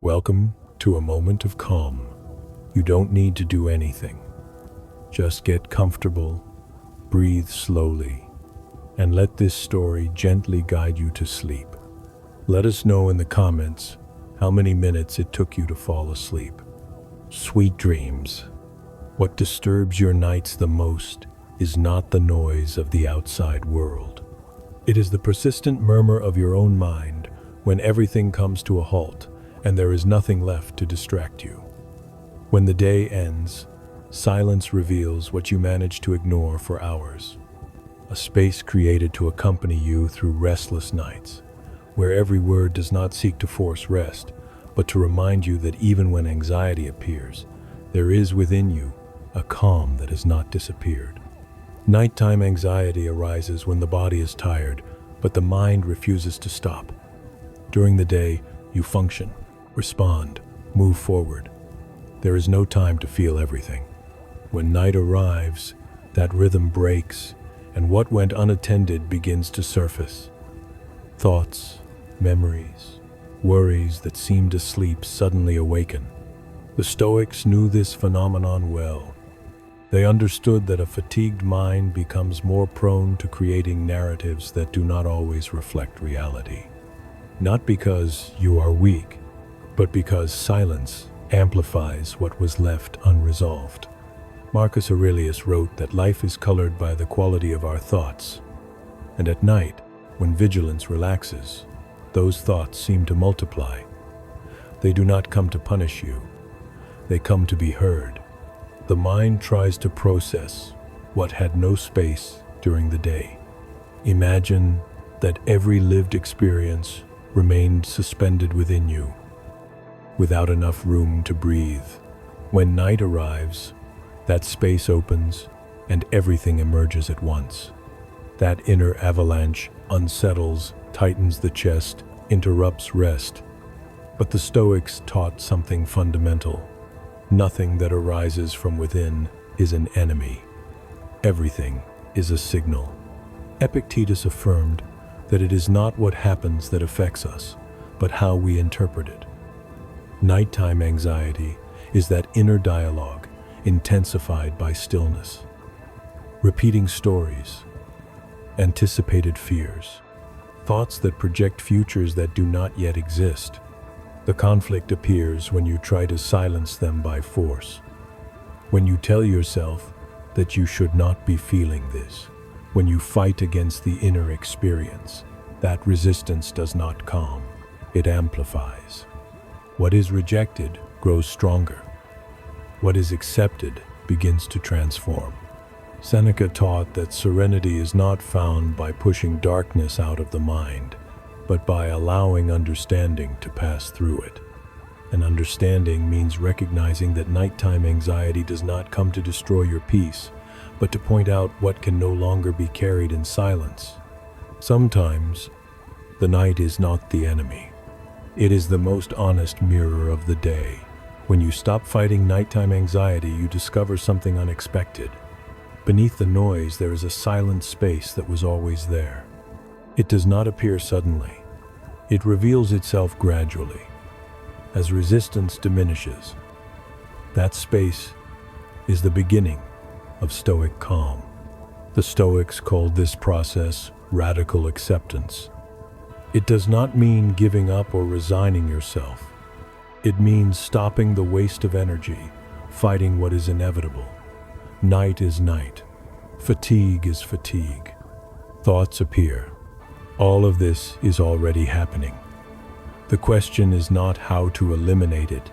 Welcome to a moment of calm. You don't need to do anything. Just get comfortable, breathe slowly, and let this story gently guide you to sleep. Let us know in the comments how many minutes it took you to fall asleep. Sweet dreams. What disturbs your nights the most is not the noise of the outside world. It is the persistent murmur of your own mind when everything comes to a halt and there is nothing left to distract you. When the day ends, silence reveals what you managed to ignore for hours. A space created to accompany you through restless nights, where every word does not seek to force rest, but to remind you that even when anxiety appears, there is within you a calm that has not disappeared. Nighttime anxiety arises when the body is tired, but the mind refuses to stop. During the day, you function, respond, move forward. There is no time to feel everything. When night arrives, that rhythm breaks, and what went unattended begins to surface. Thoughts, memories, worries that seemed asleep suddenly awaken. The Stoics knew this phenomenon well. They understood that a fatigued mind becomes more prone to creating narratives that do not always reflect reality. Not because you are weak, but because silence amplifies what was left unresolved. Marcus Aurelius wrote that life is colored by the quality of our thoughts, and at night, when vigilance relaxes, those thoughts seem to multiply. They do not come to punish you, they come to be heard. The mind tries to process what had no space during the day. Imagine that every lived experience remained suspended within you, without enough room to breathe. When night arrives, that space opens and everything emerges at once. That inner avalanche unsettles, tightens the chest, interrupts rest. But the Stoics taught something fundamental. Nothing that arises from within is an enemy. Everything is a signal. Epictetus affirmed that it is not what happens that affects us, but how we interpret it. Nighttime anxiety is that inner dialogue intensified by stillness. Repeating stories, anticipated fears, thoughts that project futures that do not yet exist. The conflict appears when you try to silence them by force. When you tell yourself that you should not be feeling this. When you fight against the inner experience, that resistance does not calm, it amplifies. What is rejected grows stronger. What is accepted begins to transform. Seneca taught that serenity is not found by pushing darkness out of the mind, but by allowing understanding to pass through it. And understanding means recognizing that nighttime anxiety does not come to destroy your peace, but to point out what can no longer be carried in silence. Sometimes, the night is not the enemy. It is the most honest mirror of the day. When you stop fighting nighttime anxiety, you discover something unexpected. Beneath the noise, there is a silent space that was always there. It does not appear suddenly. It reveals itself gradually. As resistance diminishes, that space is the beginning of Stoic calm. The Stoics called this process radical acceptance. It does not mean giving up or resigning yourself. It means stopping the waste of energy, fighting what is inevitable. Night is night. Fatigue is fatigue. Thoughts appear. All of this is already happening. The question is not how to eliminate it,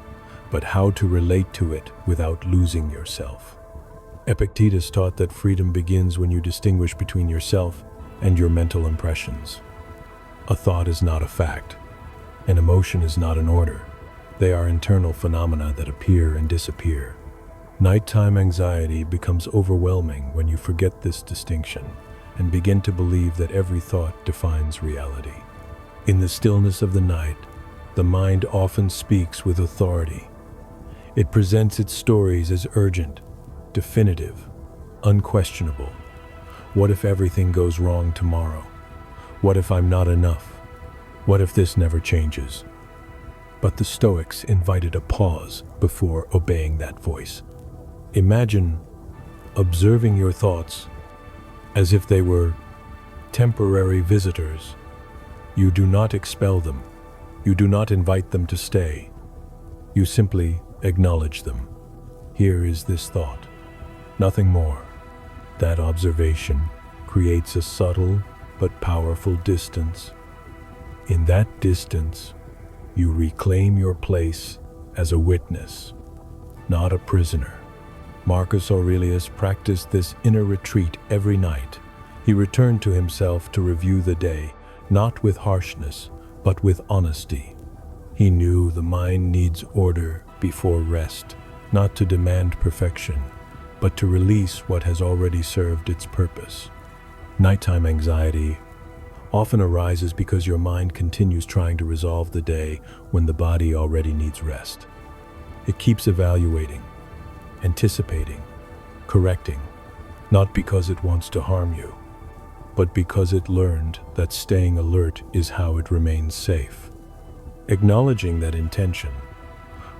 but how to relate to it without losing yourself. Epictetus taught that freedom begins when you distinguish between yourself and your mental impressions. A thought is not a fact. An emotion is not an order. They are internal phenomena that appear and disappear. Nighttime anxiety becomes overwhelming when you forget this distinction and begin to believe that every thought defines reality. In the stillness of the night, the mind often speaks with authority. It presents its stories as urgent, definitive, unquestionable. What if everything goes wrong tomorrow? What if I'm not enough? What if this never changes? But the Stoics invited a pause before obeying that voice. Imagine observing your thoughts as if they were temporary visitors. You do not expel them. You do not invite them to stay. You simply acknowledge them. Here is this thought. Nothing more. That observation creates a subtle but powerful distance. In that distance, you reclaim your place as a witness, not a prisoner. Marcus Aurelius practiced this inner retreat every night. He returned to himself to review the day, not with harshness, but with honesty. He knew the mind needs order before rest, not to demand perfection, but to release what has already served its purpose. Nighttime anxiety often arises because your mind continues trying to resolve the day when the body already needs rest. It keeps evaluating, anticipating, correcting, not because it wants to harm you, but because it learned that staying alert is how it remains safe. Acknowledging that intention,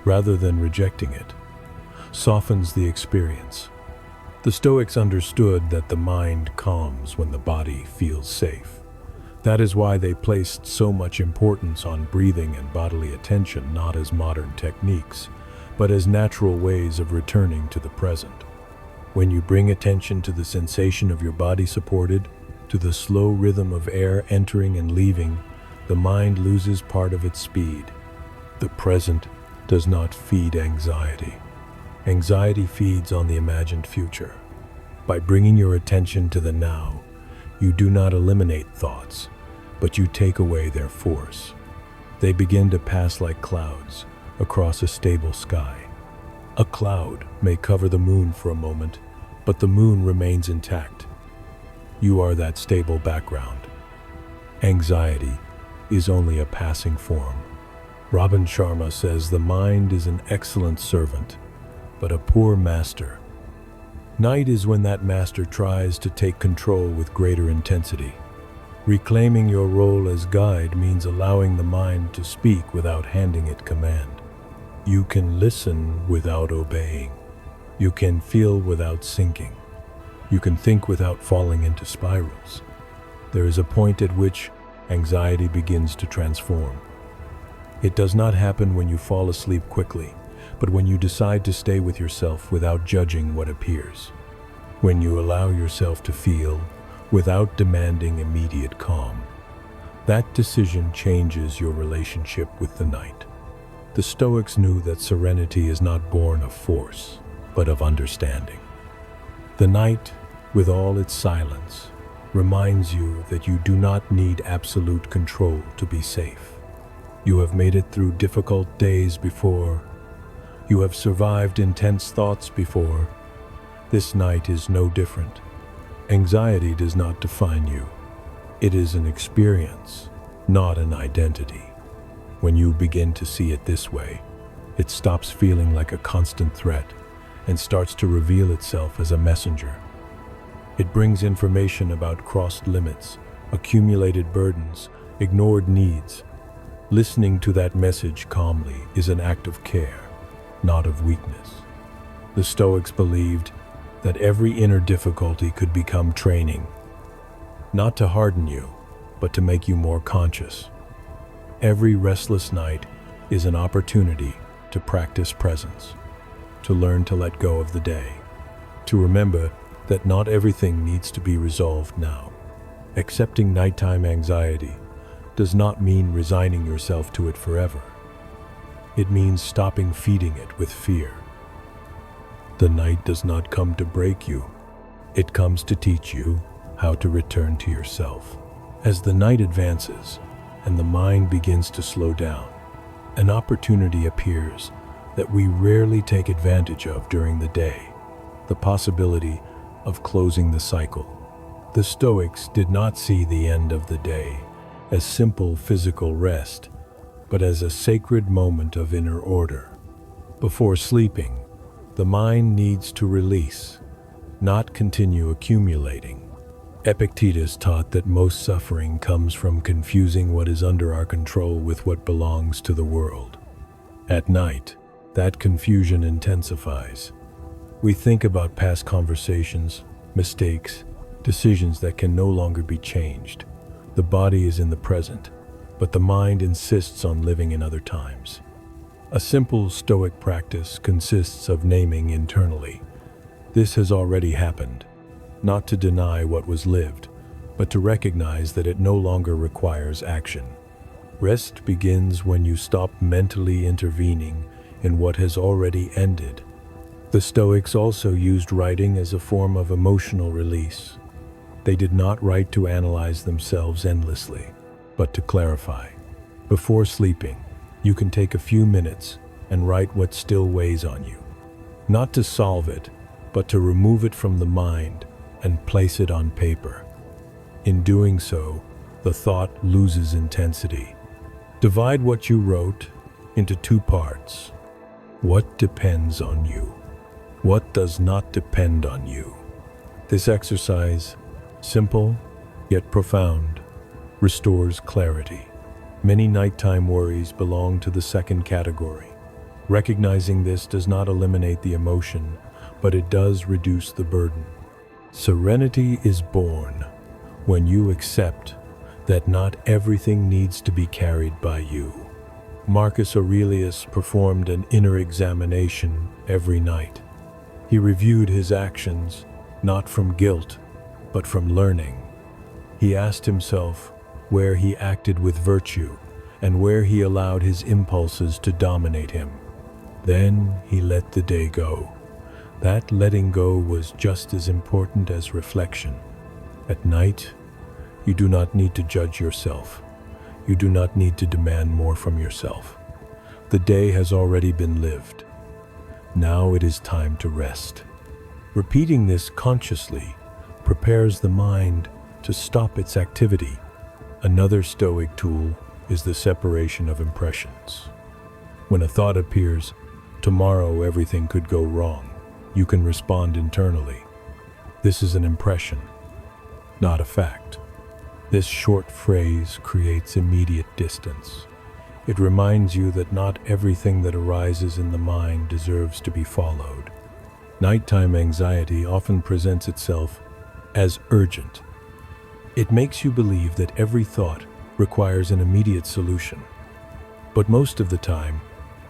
rather than rejecting it, softens the experience. The Stoics understood that the mind calms when the body feels safe. That is why they placed so much importance on breathing and bodily attention, not as modern techniques, but as natural ways of returning to the present. When you bring attention to the sensation of your body supported, to the slow rhythm of air entering and leaving, the mind loses part of its speed. The present does not feed anxiety. Anxiety feeds on the imagined future. By bringing your attention to the now, you do not eliminate thoughts, but you take away their force. They begin to pass like clouds across a stable sky. A cloud may cover the moon for a moment, but the moon remains intact. You are that stable background. Anxiety is only a passing form. Robin Sharma says the mind is an excellent servant, but a poor master. Night is when that master tries to take control with greater intensity. Reclaiming your role as guide means allowing the mind to speak without handing it command. You can listen without obeying. You can feel without sinking. You can think without falling into spirals. There is a point at which anxiety begins to transform. It does not happen when you fall asleep quickly, but when you decide to stay with yourself without judging what appears. When you allow yourself to feel without demanding immediate calm. That decision changes your relationship with the night. The Stoics knew that serenity is not born of force, but of understanding. The night, with all its silence, reminds you that you do not need absolute control to be safe. You have made it through difficult days before. You have survived intense thoughts before. This night is no different. Anxiety does not define you. It is an experience, not an identity. When you begin to see it this way, it stops feeling like a constant threat and starts to reveal itself as a messenger. It brings information about crossed limits, accumulated burdens, ignored needs. Listening to that message calmly is an act of care, not of weakness. The Stoics believed that every inner difficulty could become training, not to harden you, but to make you more conscious. Every restless night is an opportunity to practice presence, to learn to let go of the day, to remember that not everything needs to be resolved now. Accepting nighttime anxiety does not mean resigning yourself to it forever. It means stopping feeding it with fear. The night does not come to break you. It comes to teach you how to return to yourself. As the night advances and the mind begins to slow down, an opportunity appears that we rarely take advantage of during the day, the possibility of closing the cycle. The Stoics did not see the end of the day as simple physical rest, but as a sacred moment of inner order. Before sleeping, the mind needs to release, not continue accumulating. Epictetus taught that most suffering comes from confusing what is under our control with what belongs to the world. At night, that confusion intensifies. We think about past conversations, mistakes, decisions that can no longer be changed. The body is in the present, but the mind insists on living in other times. A simple Stoic practice consists of naming internally, "This has already happened," not to deny what was lived, but to recognize that it no longer requires action. Rest begins when you stop mentally intervening in what has already ended. The Stoics also used writing as a form of emotional release. They did not write to analyze themselves endlessly, but to clarify. Before sleeping, you can take a few minutes and write what still weighs on you. Not to solve it, but to remove it from the mind and place it on paper. In doing so, the thought loses intensity. Divide what you wrote into two parts. What depends on you? What does not depend on you? This exercise, simple yet profound, restores clarity. Many nighttime worries belong to the second category. Recognizing this does not eliminate the emotion, but it does reduce the burden. Serenity is born when you accept that not everything needs to be carried by you. Marcus Aurelius performed an inner examination every night. He reviewed his actions, not from guilt, but from learning. He asked himself where he acted with virtue and where he allowed his impulses to dominate him. Then he let the day go. That letting go was just as important as reflection. At night, you do not need to judge yourself. You do not need to demand more from yourself. The day has already been lived. Now it is time to rest. Repeating this consciously prepares the mind to stop its activity. Another Stoic tool is the separation of impressions. When a thought appears, "Tomorrow everything could go wrong," you can respond internally, "This is an impression, not a fact." This short phrase creates immediate distance. It reminds you that not everything that arises in the mind deserves to be followed. Nighttime anxiety often presents itself as urgent. It makes you believe that every thought requires an immediate solution. But most of the time,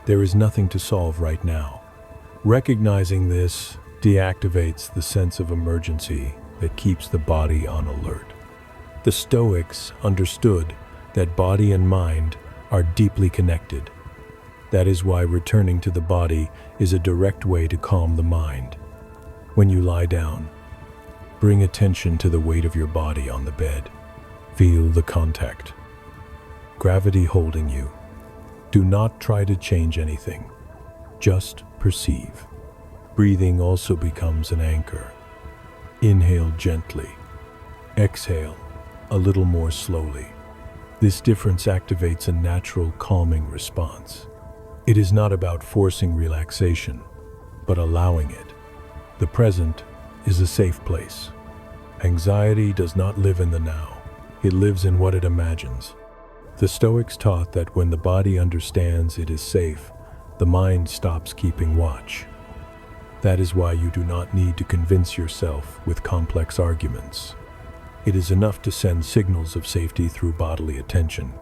there is nothing to solve right now. Recognizing this deactivates the sense of emergency that keeps the body on alert. The Stoics understood that body and mind are deeply connected. That is why returning to the body is a direct way to calm the mind. When you lie down, bring attention to the weight of your body on the bed. Feel the contact. Gravity holding you. Do not try to change anything. Just perceive. Breathing also becomes an anchor. Inhale gently. Exhale a little more slowly. This difference activates a natural calming response. It is not about forcing relaxation, but allowing it. The present is a safe place. Anxiety does not live in the now. It lives in what it imagines. The Stoics taught that when the body understands it is safe, the mind stops keeping watch. That is why you do not need to convince yourself with complex arguments. It is enough to send signals of safety through bodily attention.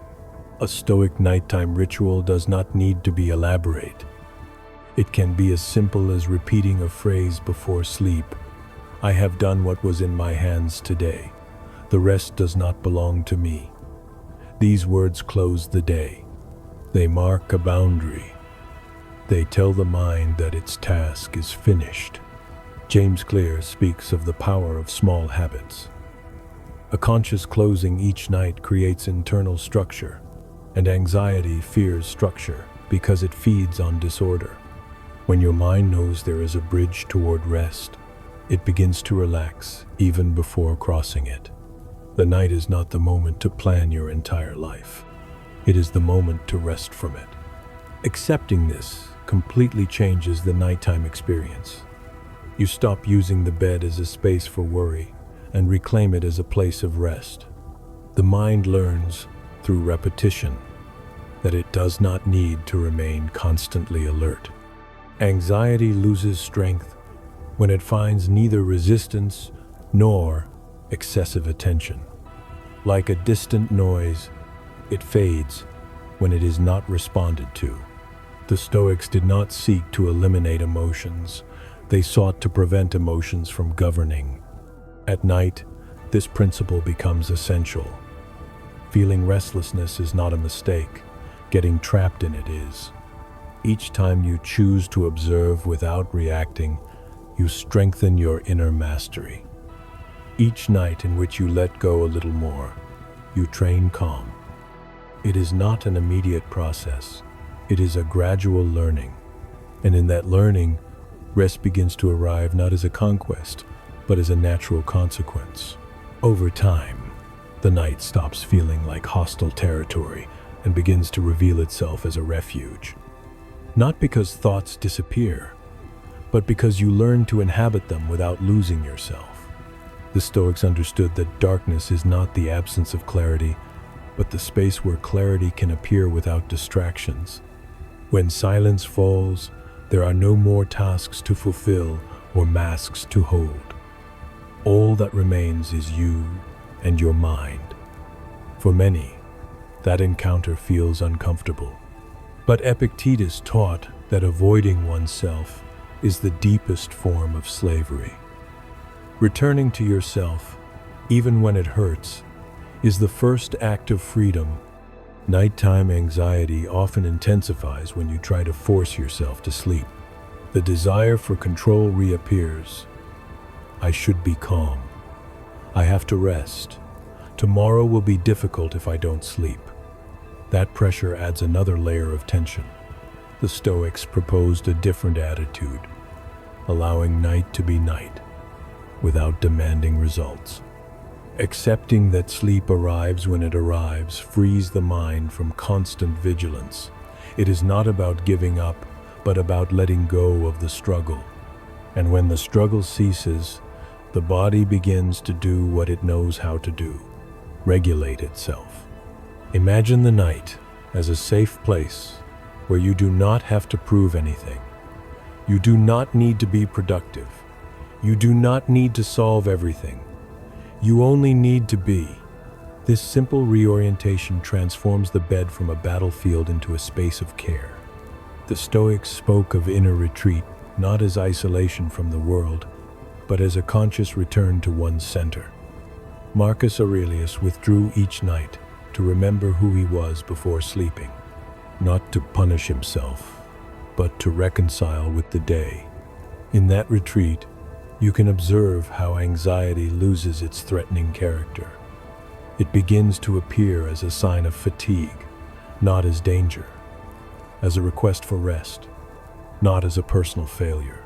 A Stoic nighttime ritual does not need to be elaborate. It can be as simple as repeating a phrase before sleep. "I have done what was in my hands today. The rest does not belong to me." These words close the day. They mark a boundary. They tell the mind that its task is finished. James Clear speaks of the power of small habits. A conscious closing each night creates internal structure, and anxiety fears structure because it feeds on disorder. When your mind knows there is a bridge toward rest, it begins to relax even before crossing it. The night is not the moment to plan your entire life. It is the moment to rest from it. Accepting this completely changes the nighttime experience. You stop using the bed as a space for worry and reclaim it as a place of rest. The mind learns through repetition. that it does not need to remain constantly alert. Anxiety loses strength when it finds neither resistance nor excessive attention. Like a distant noise, it fades when it is not responded to. The Stoics did not seek to eliminate emotions. They sought to prevent emotions from governing. At night, this principle becomes essential. Feeling restlessness is not a mistake. Getting trapped in it is. Each time you choose to observe without reacting, you strengthen your inner mastery. Each night in which you let go a little more, you train calm. It is not an immediate process. It is a gradual learning. And in that learning, rest begins to arrive not as a conquest, but as a natural consequence. Over time, the night stops feeling like hostile territory and begins to reveal itself as a refuge. Not because thoughts disappear, but because you learn to inhabit them without losing yourself. The Stoics understood that darkness is not the absence of clarity, but the space where clarity can appear without distractions. When silence falls, there are no more tasks to fulfill or masks to hold. All that remains is you and your mind. For many, that encounter feels uncomfortable. But Epictetus taught that avoiding oneself is the deepest form of slavery. Returning to yourself, even when it hurts, is the first act of freedom. Nighttime anxiety often intensifies when you try to force yourself to sleep. The desire for control reappears. I should be calm. I have to rest. Tomorrow will be difficult if I don't sleep. That pressure adds another layer of tension. The Stoics proposed a different attitude, allowing night to be night, without demanding results. Accepting that sleep arrives when it arrives frees the mind from constant vigilance. It is not about giving up, but about letting go of the struggle. And when the struggle ceases, the body begins to do what it knows how to do: regulate itself. Imagine the night as a safe place where you do not have to prove anything. You do not need to be productive. You do not need to solve everything. You only need to be. This simple reorientation transforms the bed from a battlefield into a space of care. The Stoics spoke of inner retreat not as isolation from the world, but as a conscious return to one's center. Marcus Aurelius withdrew each night to remember who he was before sleeping, not to punish himself, but to reconcile with the day. In that retreat, you can observe how anxiety loses its threatening character. It begins to appear as a sign of fatigue, not as danger, as a request for rest, not as a personal failure.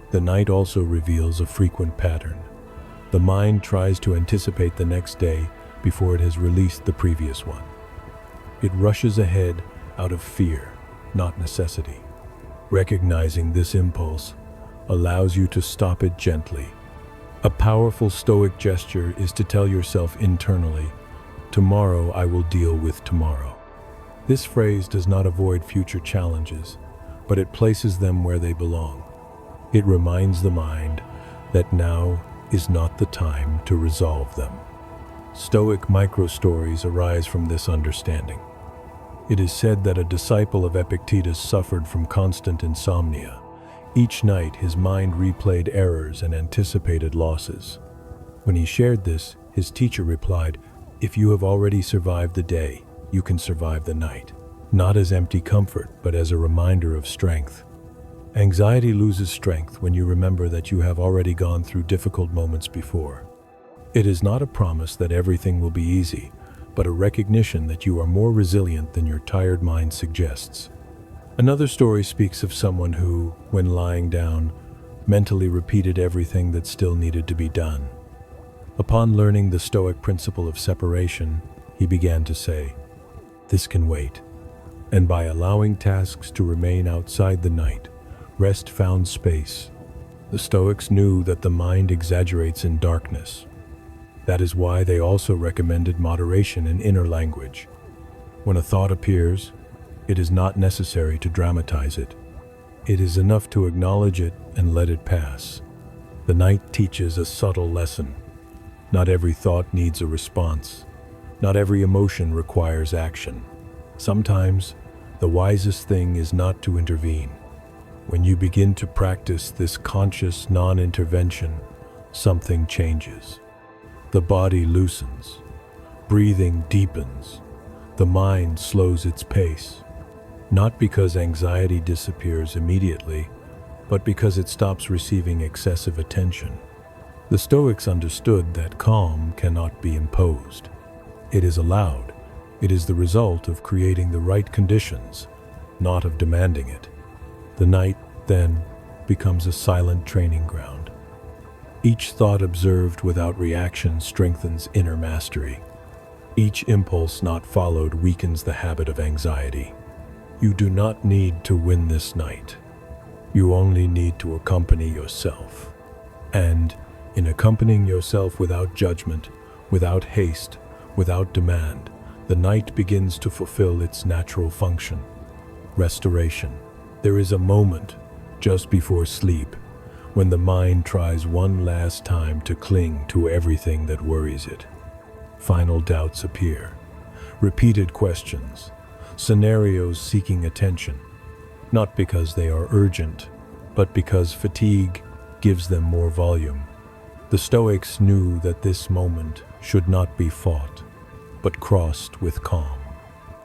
The night also reveals a frequent pattern. The mind tries to anticipate the next day before it has released the previous one. It rushes ahead out of fear, not necessity. Recognizing this impulse allows you to stop it gently. A powerful Stoic gesture is to tell yourself internally, "Tomorrow I will deal with tomorrow." This phrase does not avoid future challenges, but it places them where they belong. It reminds the mind that now is not the time to resolve them. Stoic micro-stories arise from this understanding. It is said that a disciple of Epictetus suffered from constant insomnia. Each night, his mind replayed errors and anticipated losses. When he shared this, his teacher replied, "If you have already survived the day, you can survive the night." Not as empty comfort, but as a reminder of strength. Anxiety loses strength when you remember that you have already gone through difficult moments before. It is not a promise that everything will be easy, but a recognition that you are more resilient than your tired mind suggests. Another story speaks of someone who, when lying down, mentally repeated everything that still needed to be done. Upon learning the Stoic principle of separation, he began to say, "This can wait." And by allowing tasks to remain outside the night, rest found space. The Stoics knew that the mind exaggerates in darkness. That is why they also recommended moderation in inner language. When a thought appears, It is not necessary to dramatize it. It is enough to acknowledge it and let it pass. The night teaches a subtle lesson. Not every thought needs a response. Not every emotion requires action. Sometimes, the wisest thing is not to intervene. When you begin to practice this conscious non-intervention, something changes. The body loosens. Breathing deepens. The mind slows its pace. Not because anxiety disappears immediately, but because it stops receiving excessive attention. The Stoics understood that calm cannot be imposed. It is allowed. It is the result of creating the right conditions, not of demanding it. The night, then, becomes a silent training ground. Each thought observed without reaction strengthens inner mastery. Each impulse not followed weakens the habit of anxiety. You do not need to win this night. You only need to accompany yourself. And, in accompanying yourself without judgment, without haste, without demand, the night begins to fulfill its natural function. Restoration. There is a moment, just before sleep, when the mind tries one last time to cling to everything that worries it. Final doubts appear. Repeated questions. Scenarios seeking attention, not because they are urgent, but because fatigue gives them more volume. The Stoics knew that this moment should not be fought, but crossed with calm.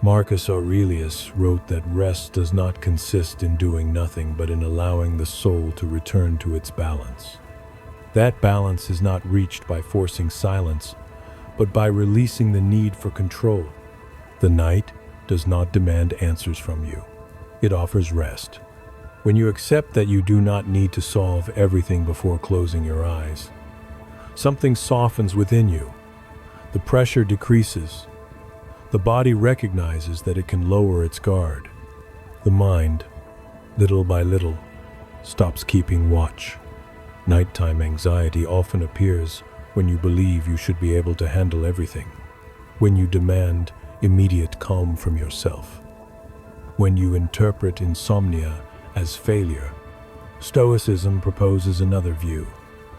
Marcus Aurelius wrote that rest does not consist in doing nothing but in allowing the soul to return to its balance. That balance is not reached by forcing silence, but by releasing the need for control. The night does not demand answers from you. It offers rest. When you accept that you do not need to solve everything before closing your eyes, something softens within you. The pressure decreases. The body recognizes that it can lower its guard. The mind, little by little, stops keeping watch. Nighttime anxiety often appears when you believe you should be able to handle everything, when you demand immediate calm from yourself, when you interpret insomnia as failure. Stoicism proposes another view.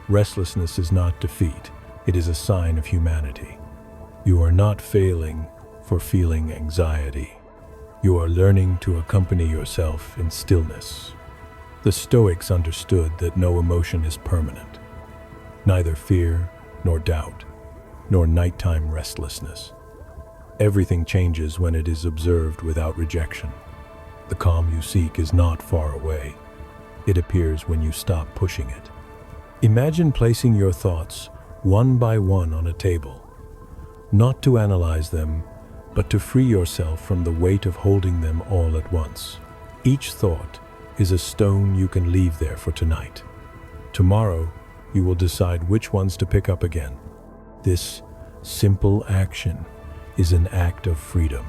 Restlessness is not defeat, it is a sign of humanity. You are not failing for feeling anxiety. You are learning to accompany yourself in stillness. The Stoics understood that no emotion is permanent, neither fear nor doubt, nor nighttime restlessness. Everything changes when it is observed without rejection. The calm you seek is not far away. It appears when you stop pushing it. Imagine placing your thoughts one by one on a table, not to analyze them, but to free yourself from the weight of holding them all at once. Each thought is a stone you can leave there for tonight. Tomorrow, you will decide which ones to pick up again. This simple action is an act of freedom.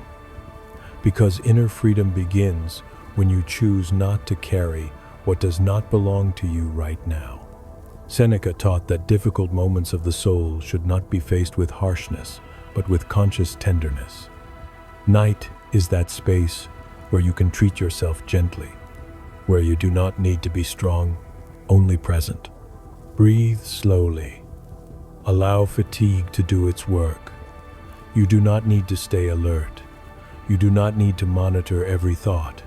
Because inner freedom begins when you choose not to carry what does not belong to you right now. Seneca taught that difficult moments of the soul should not be faced with harshness, but with conscious tenderness. Night is that space where you can treat yourself gently, where you do not need to be strong, only present. Breathe slowly. Allow fatigue to do its work. You do not need to stay alert. You do not need to monitor every thought.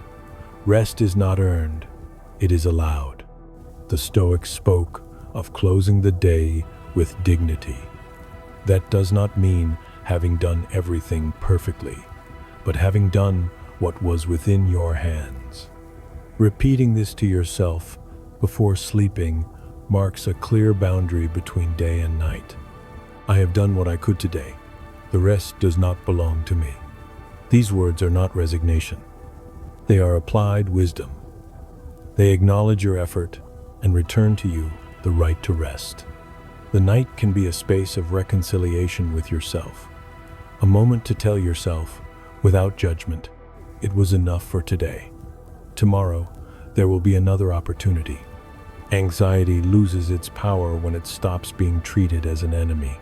Rest is not earned, it is allowed. The Stoics spoke of closing the day with dignity. That does not mean having done everything perfectly, but having done what was within your hands. Repeating this to yourself before sleeping marks a clear boundary between day and night. I have done what I could today. The rest does not belong to me. These words are not resignation. They are applied wisdom. They acknowledge your effort and return to you the right to rest. The night can be a space of reconciliation with yourself, a moment to tell yourself, without judgment, it was enough for today. Tomorrow, there will be another opportunity. Anxiety loses its power when it stops being treated as an enemy.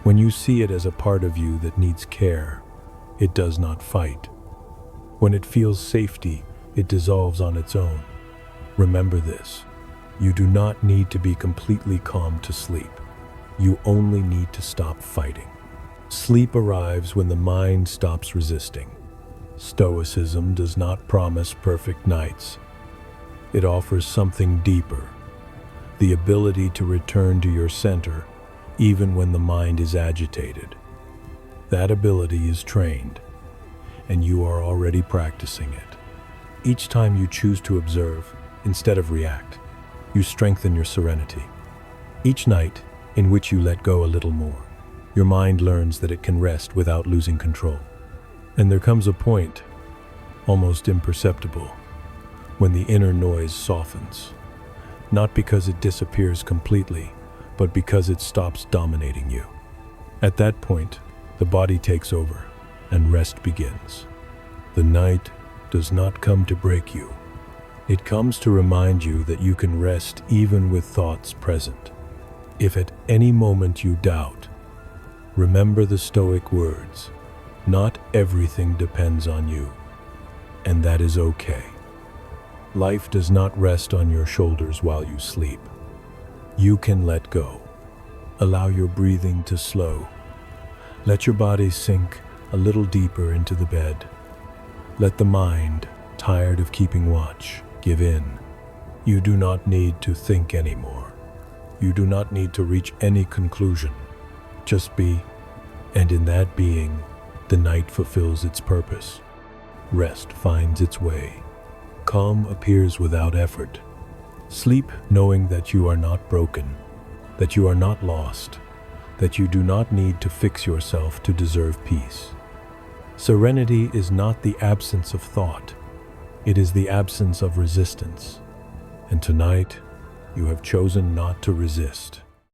When you see it as a part of you that needs care, it does not fight. When it feels safety, it dissolves on its own. Remember this. You do not need to be completely calm to sleep. You only need to stop fighting. Sleep arrives when the mind stops resisting. Stoicism does not promise perfect nights. It offers something deeper, the ability to return to your center even when the mind is agitated. That ability is trained, and you are already practicing it. Each time you choose to observe instead of react, you strengthen your serenity. Each night in which you let go a little more, your mind learns that it can rest without losing control. And there comes a point, almost imperceptible, when the inner noise softens, not because it disappears completely, but because it stops dominating you. At that point, the body takes over and rest begins. The night does not come to break you. It comes to remind you that you can rest even with thoughts present. If at any moment you doubt, remember the Stoic words, not everything depends on you, and that is okay. Life does not rest on your shoulders while you sleep. You can let go. Allow your breathing to slow. Let your body sink a little deeper into the bed. Let the mind, tired of keeping watch, give in. You do not need to think anymore. You do not need to reach any conclusion. Just be, and in that being, the night fulfills its purpose. Rest finds its way. Calm appears without effort. Sleep knowing that you are not broken, that you are not lost, that you do not need to fix yourself to deserve peace. Serenity is not the absence of thought. It is the absence of resistance. And tonight, you have chosen not to resist.